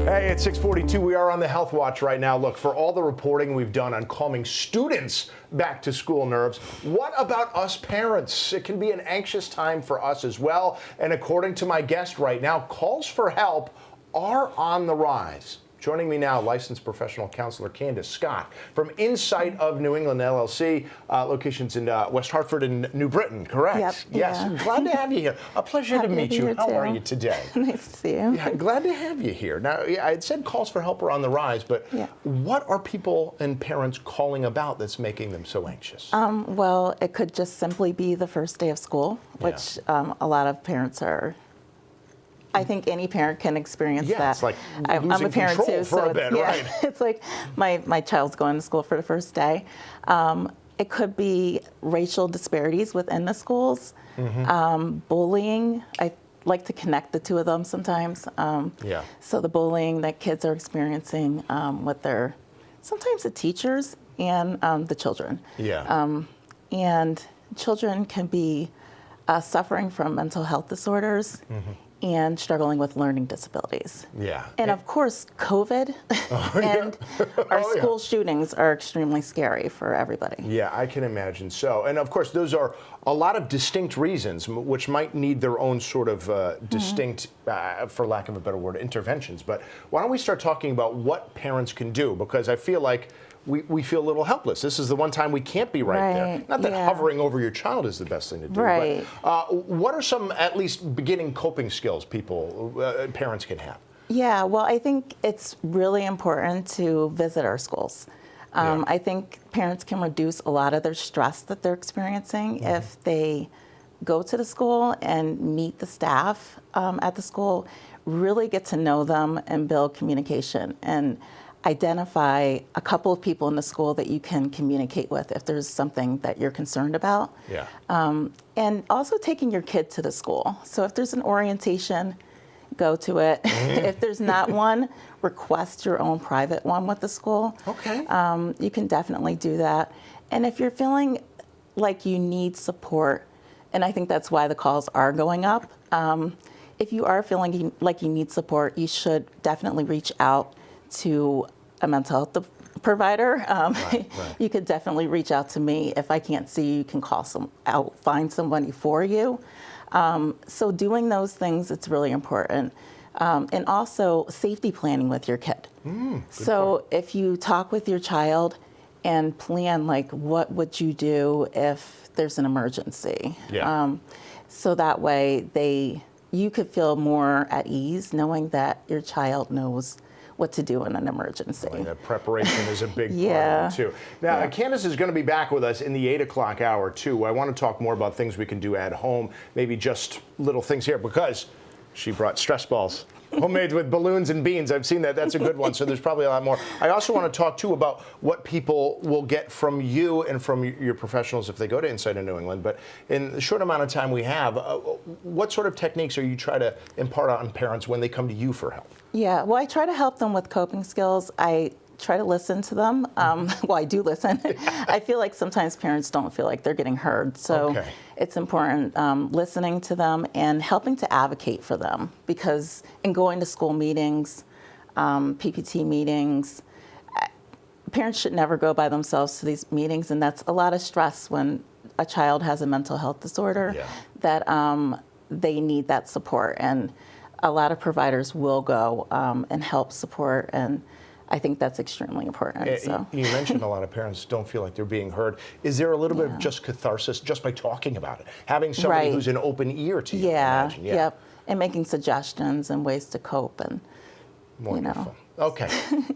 Hey, it's 6:42. We are on the Health Watch right now. Look, for all the reporting we've done on calming students back to school nerves, what about us parents? It can be an anxious time for us as well. And according to my guest right now, calls for help are on the rise. Joining me now, licensed professional counselor Candyce Scott from Insight of New England, LLC, locations in West Hartford and New Britain, correct? Yep. Yes. Yeah. Glad to have you here. A pleasure to meet you. How are you today? Nice to see you. Yeah, glad to have you here. Now, I had said calls for help are on the rise, but what are people and parents calling about that's making them so anxious? Well, it could just simply be the first day of school, which a lot of parents are. I think any parent can experience that. It's like I'm a parent too, so it's like my child's going to school for the first day. It could be racial disparities within the schools, bullying. I like to connect the two of them sometimes. So the bullying that kids are experiencing with sometimes the teachers and the children. And children can be suffering from mental health disorders. And struggling with learning disabilities. And of course, COVID and our school shootings are extremely scary for everybody. Yeah, I can imagine so. And of course, those are a lot of distinct reasons, which might need their own sort of distinct, for lack of a better word, interventions. But why don't we start talking about what parents can do? Because I feel like we feel a little helpless. This is the one time we can't be right there. Not that hovering over your child is the best thing to do, but what are some, at least, beginning coping skills parents can have? Yeah, well, I think it's really important to visit our schools. I think parents can reduce a lot of their stress that they're experiencing if they go to the school and meet the staff at the school, really get to know them and build communication, and identify a couple of people in the school that you can communicate with if there's something that you're concerned about. And also taking your kid to the school. So if there's an orientation, go to it. If there's not one, request your own private one with the school. You can definitely do that. And if you're feeling like you need support, and I think that's why the calls are going up, if you are feeling like you need support, you should definitely reach out to a mental health provider. You could definitely reach out to me. If I can't see you, you can find somebody for you. So doing those things, it's really important. And also safety planning with your kid. So if you talk with your child and plan, like, what would you do if there's an emergency? So that way you could feel more at ease knowing that your child knows what to do in an emergency. That preparation is a big part of it too. Now, Candyce is going to be back with us in the 8 o'clock hour too. I want to talk more about things we can do at home, maybe just little things here, because she brought stress balls. Homemade with balloons and beans. I've seen that. That's a good one. So there's probably a lot more. I also want to talk, too, about what people will get from you and from your professionals if they go to Insight in New England. But in the short amount of time we have, what sort of techniques are you trying to impart on parents when they come to you for help? Yeah, well, I try to help them with coping skills. I try to listen to them. Well, I do listen. I feel like sometimes parents don't feel like they're getting heard. So it's important listening to them and helping to advocate for them, because in going to school meetings, PPT meetings, parents should never go by themselves to these meetings, and that's a lot of stress when a child has a mental health disorder, that they need that support. And a lot of providers will go and help support, and I think that's extremely important. So. You mentioned a lot of parents don't feel like they're being heard. Is there a little bit of just catharsis just by talking about it? Having somebody who's an open ear to you, I imagine. Yep. And making suggestions and ways to cope. And wonderful. Okay.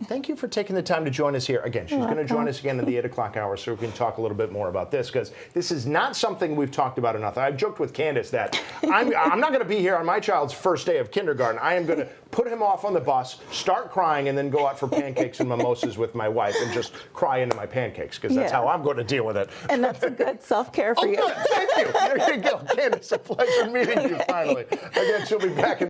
Thank you for taking the time to join us here. Again, she's going to join us again in the 8 o'clock hour so we can talk a little bit more about this, because this is not something we've talked about enough. I've joked with Candyce that I'm not going to be here on my child's first day of kindergarten. I am going to put him off on the bus, start crying, and then go out for pancakes and mimosas with my wife and just cry into my pancakes, because that's how I'm going to deal with it. And that's a good self-care for you. Good. Thank you. There you go. Candyce, a pleasure meeting you finally. Again, she'll be back in